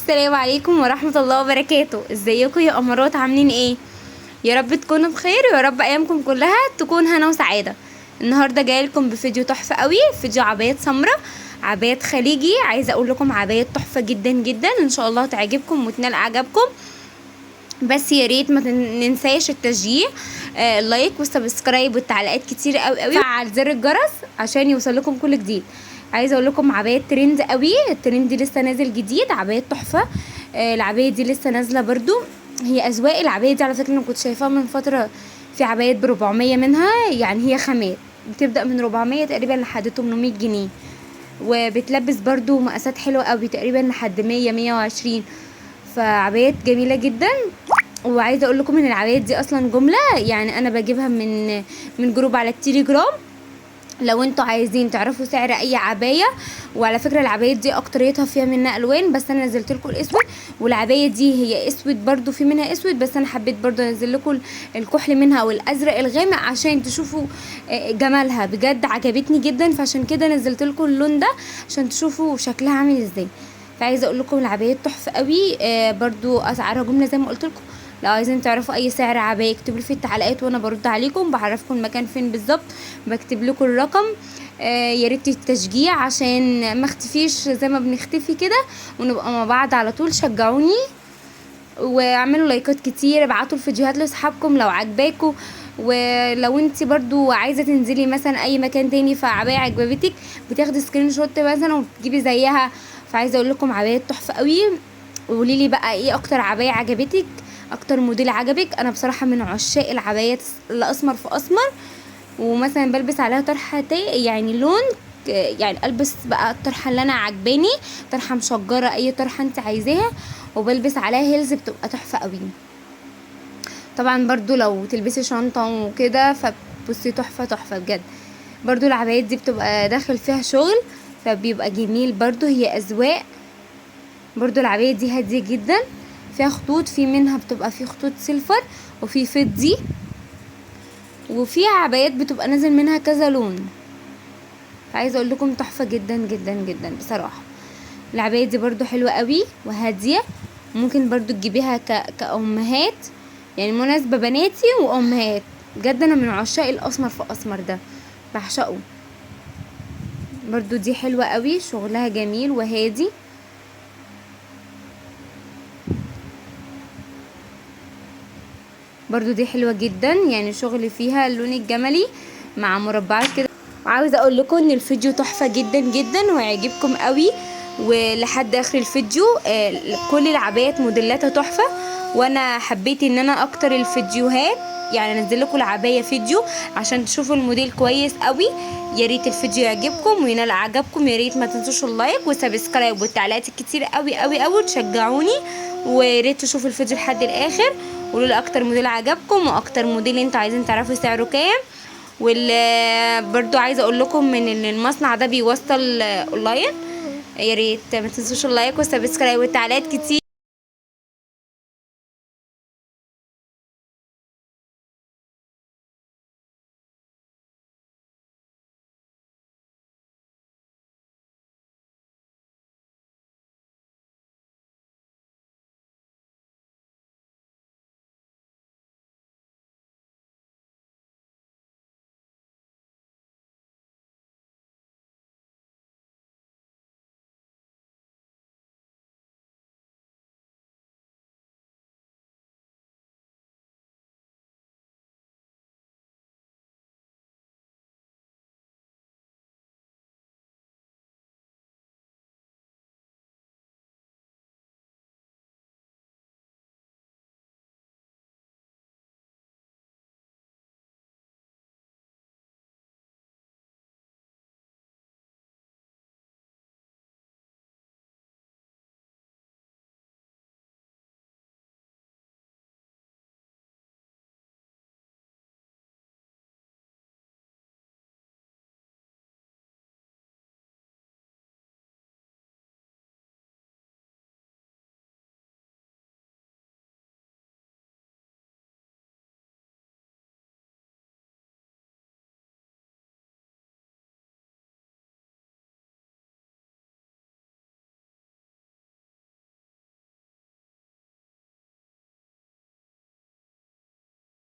السلام عليكم ورحمة الله وبركاته. ازيكم يا امارات؟ عاملين ايه؟ يا رب تكونوا بخير ويا رب ايامكم كلها تكون هنا وسعادة. النهاردة جايلكم بفيديو تحفة قوي، فيديو عبايات سمرة، عبايات خليجي. عايزة اقول لكم عبايات تحفة جدا جدا، ان شاء الله تعجبكم وتنال اعجابكم. بس يا ريت ما ننساش التشجيع، اللايك والسبسكرايب والتعليقات كتير قوي قوي. فعل زر الجرس عشان يوصل لكم كل جديد. عايزه اقول لكم عبايات ترند قوي، الترند دي لسه نازل جديد، عبايات تحفه. العبايه دي لسه نازله برضو، هي اذواق. العبايه دي على فكره انا كنت شايفاها من فتره في عبايات ب400 منها، يعني هي خامات بتبدا من 400 تقريبا لحد 800 جنيه، وبتلبس برضو مقاسات حلوه قوي تقريبا لحد 100 120. فعبايات جميله جدا. وعايزه اقول لكم ان العبايات دي اصلا جمله، يعني انا بجيبها من جروب على التليجرام. لو انتوا عايزين تعرفوا سعر اي عبايه، وعلى فكره العبايات دي اكتريتها فيها منها الوان، بس انا نزلت لكم الاسود، والعبايه دي هي اسود برضو، في منها اسود، بس انا حبيت برضو انزل لكم الكحل منها او الازرق الغامق عشان تشوفوا جمالها. بجد عجبتني جدا، فعشان كده نزلت لكم اللون ده عشان تشوفوا شكلها عامل ازاي. فعايزه اقول لكم العبايات تحفه قوي. برضو اسعارها جمله زي ما قلت لكم. لو عايزين تعرفوا اي سعر عبايه اكتبوا لي في التعليقات وانا برد عليكم، بعرفكم المكان فين بالظبط، بكتب لكم الرقم. يا ريت التشجيع عشان ما اختفيش زي ما بنختفي كده، ونبقى مع بعض على طول. شجعوني واعملوا لايكات كتير، ابعتوا الفيديوهات لاصحابكم لو عجباكم. ولو انت برضو عايزه تنزلي مثلا اي مكان تاني فعبايه عجبتك، بتاخدي سكرين شوت مثلا وبتجيبي زيها. فعايزه اقول لكم عبايات تحفه قوي. وقولي لي بقى ايه اكتر عبايه عجبتك، اكتر موديل عجبك. انا بصراحه من عشاق العبايات الاسمر في اسمر، ومثلا بلبس عليها طرحه يعني لون، يعني البس بقى الطرحه اللي انا عجباني، طرحه مشجره، اي طرحه انت عايزاها، وبلبس عليها هيلز بتبقى تحفه قوي. طبعا برضو لو تلبسي شنطه وكده فبصي تحفه تحفه بجد. برضو العبايات دي بتبقى داخل فيها شغل فبيبقى جميل برضو، هي اذواق. برضو العباية دي هادية جدا، فيها خطوط، في منها بتبقى في خطوط سيلفر وفي فضي، وفي عبايات بتبقى نازل منها كذا لون. عايزه اقول لكم تحفه جدا جدا جدا بصراحه. العباية دي برضو حلوه قوي وهاديه، ممكن برضو تجيبيها كأمهات، يعني مناسبه بناتي وامهات. بجد انا من عشاق الاسمر في اسمر ده، بعشقه. برضو دي حلوه قوي، شغلها جميل وهادي. برضو دي حلوة جدا، يعني شغل فيها اللون الجملي مع مربعات كده. وعاوزة اقول لكم ان الفيديو تحفة جدا جدا ويعجبكم قوي، ولحد اخر الفيديو. كل العبايات موديلاتها تحفة، وانا حبيت ان انا اكتر الفيديوهات، يعني انزل لكم العباية فيديو عشان تشوفوا الموديل كويس قوي. يا ريت الفيديو يعجبكم وينال اعجابكم. يا ريت ما تنسوش اللايك والسبسكرايب والتعليقات الكتير قوي قوي قوي تشجعوني. ويا ريت تشوفوا الفيديو لحد الاخر، قولوا لي اكتر موديل عجبكم واكتر موديل انتوا عايزين تعرفوا سعره كام. برضو عايزه اقول لكم ان المصنع ده بيوصل اونلاين. يا ريت ما تنسوش اللايك والسبسكرايب والتعليقات كتير.